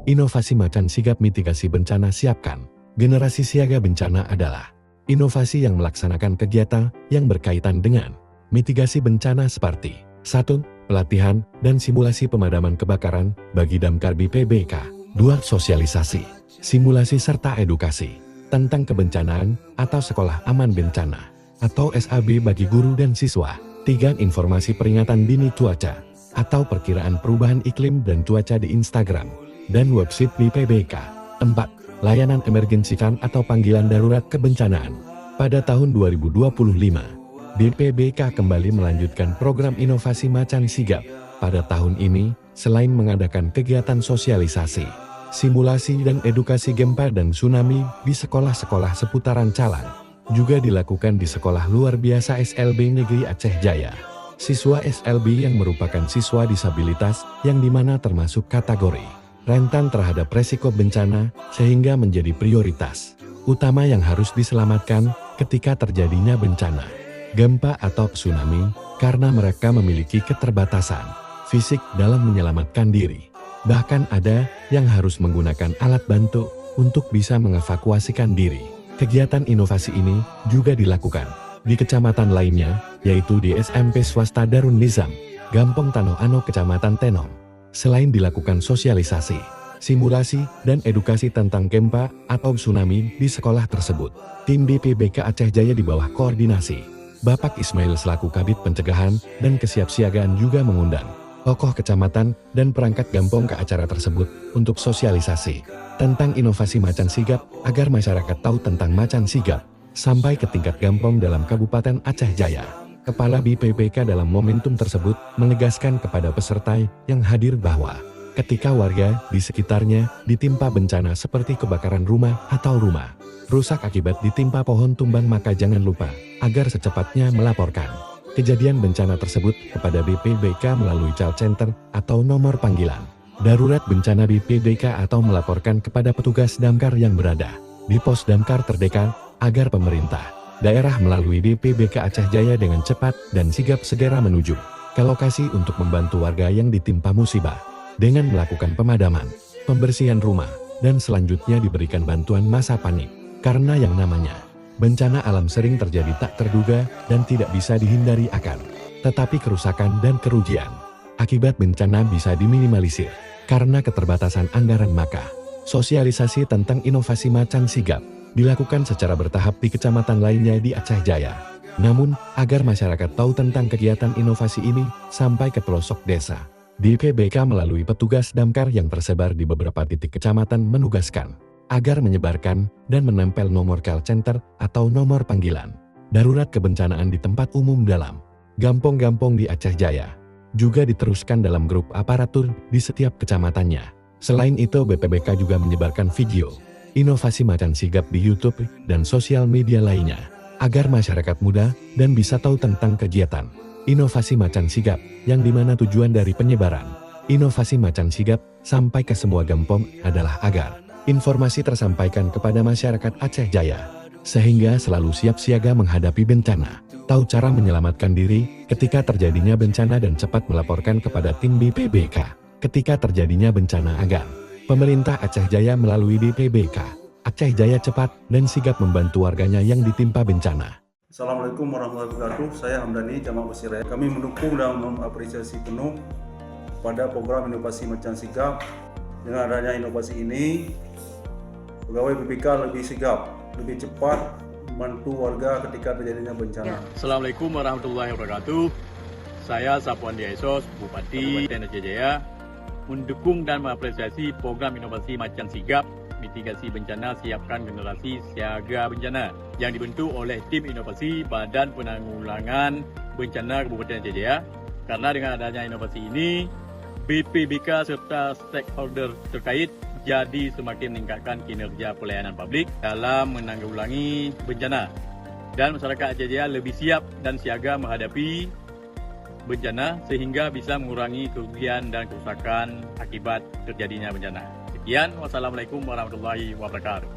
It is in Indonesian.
Inovasi macan sigap mitigasi bencana siapkan. Generasi siaga bencana adalah inovasi yang melaksanakan kegiatan yang berkaitan dengan mitigasi bencana seperti 1. Pelatihan dan simulasi pemadaman kebakaran bagi Damkar BPBK. 2. Sosialisasi, simulasi serta edukasi tentang kebencanaan atau sekolah aman bencana atau SAB bagi guru dan siswa. 3. Informasi peringatan dini cuaca atau perkiraan perubahan iklim dan cuaca di Instagram dan website BPBK. 4. Layanan emergency fund atau panggilan darurat kebencanaan. Pada tahun 2025, BPBK kembali melanjutkan program inovasi macan sigap. Pada tahun ini, selain mengadakan kegiatan sosialisasi, simulasi dan edukasi gempa dan tsunami di sekolah-sekolah seputaran Calang, juga dilakukan di Sekolah Luar Biasa SLB Negeri Aceh Jaya. Siswa SLB yang merupakan siswa disabilitas yang dimana termasuk kategori rentan terhadap resiko bencana sehingga menjadi prioritas utama yang harus diselamatkan ketika terjadinya bencana gempa atau tsunami karena mereka memiliki keterbatasan fisik dalam menyelamatkan diri. Bahkan ada yang harus menggunakan alat bantu untuk bisa mengevakuasikan diri. Kegiatan inovasi ini juga dilakukan di kecamatan lainnya, yaitu di SMP Swasta Darun Nizam, Gampong Tanoh Ano, Kecamatan Tenom. Selain dilakukan sosialisasi, simulasi, dan edukasi tentang gempa atau tsunami di sekolah tersebut, tim BPBK Aceh Jaya di bawah koordinasi Bapak Ismail selaku Kabid Pencegahan dan Kesiapsiagaan juga mengundang tokoh kecamatan dan perangkat gampong ke acara tersebut untuk sosialisasi tentang inovasi macan sigap agar masyarakat tahu tentang macan sigap sampai ke tingkat gampong dalam Kabupaten Aceh Jaya. Kepala BPBK dalam momentum tersebut menegaskan kepada peserta yang hadir bahwa ketika warga di sekitarnya ditimpa bencana seperti kebakaran rumah atau rumah rusak akibat ditimpa pohon tumbang, maka jangan lupa agar secepatnya melaporkan kejadian bencana tersebut kepada BPBK melalui call center atau nomor panggilan darurat bencana BPBK atau melaporkan kepada petugas damkar yang berada di pos damkar terdekat agar pemerintah daerah melalui BPBK Aceh Jaya dengan cepat dan sigap segera menuju ke lokasi untuk membantu warga yang ditimpa musibah dengan melakukan pemadaman, pembersihan rumah, dan selanjutnya diberikan bantuan masa panik. Karena yang namanya bencana alam sering terjadi tak terduga dan tidak bisa dihindari akan tetapi kerusakan dan kerugian akibat bencana bisa diminimalisir karena keterbatasan anggaran. Maka sosialisasi tentang inovasi macan sigap dilakukan secara bertahap di kecamatan lainnya di Aceh Jaya. Namun, agar masyarakat tahu tentang kegiatan inovasi ini sampai ke pelosok desa, BPBK melalui petugas damkar yang tersebar di beberapa titik kecamatan menugaskan agar menyebarkan dan menempel nomor call center atau nomor panggilan darurat kebencanaan di tempat umum dalam gampong-gampong di Aceh Jaya. Juga diteruskan dalam grup aparatur di setiap kecamatannya. Selain itu, BPBK juga menyebarkan video inovasi macan sigap di YouTube dan sosial media lainnya, agar masyarakat mudah dan bisa tahu tentang kegiatan inovasi macan sigap, yang dimana tujuan dari penyebaran inovasi macan sigap sampai ke semua gampong adalah agar informasi tersampaikan kepada masyarakat Aceh Jaya, sehingga selalu siap siaga menghadapi bencana, tahu cara menyelamatkan diri ketika terjadinya bencana dan cepat melaporkan kepada tim BPBK ketika terjadinya bencana agar pemerintah Aceh Jaya melalui BPBK Aceh Jaya cepat dan sigap membantu warganya yang ditimpa bencana. Assalamualaikum warahmatullahi wabarakatuh. Saya Hamdani, Jamaah Besiraya. Kami mendukung dan mengapresiasi penuh pada program inovasi macan sigap. Dengan adanya inovasi ini, pegawai BPBK lebih sigap, lebih cepat membantu warga ketika terjadinya bencana. Assalamualaikum warahmatullahi wabarakatuh. Saya Sapuan Diaisos, Bupati Aceh Jaya, mendukung dan mengapresiasi program inovasi macan sigap mitigasi bencana siapkan generasi siaga bencana yang dibentuk oleh tim inovasi Badan Penanggulangan Bencana Kabupaten Aceh Jaya. Karena dengan adanya inovasi ini, BPBK serta stakeholder terkait jadi semakin meningkatkan kinerja pelayanan publik dalam menanggulangi bencana, dan masyarakat Aceh Jaya lebih siap dan siaga menghadapi bencana sehingga bisa mengurangi kerugian dan kerusakan akibat terjadinya bencana. Sekian, wassalamualaikum warahmatullahi wabarakatuh.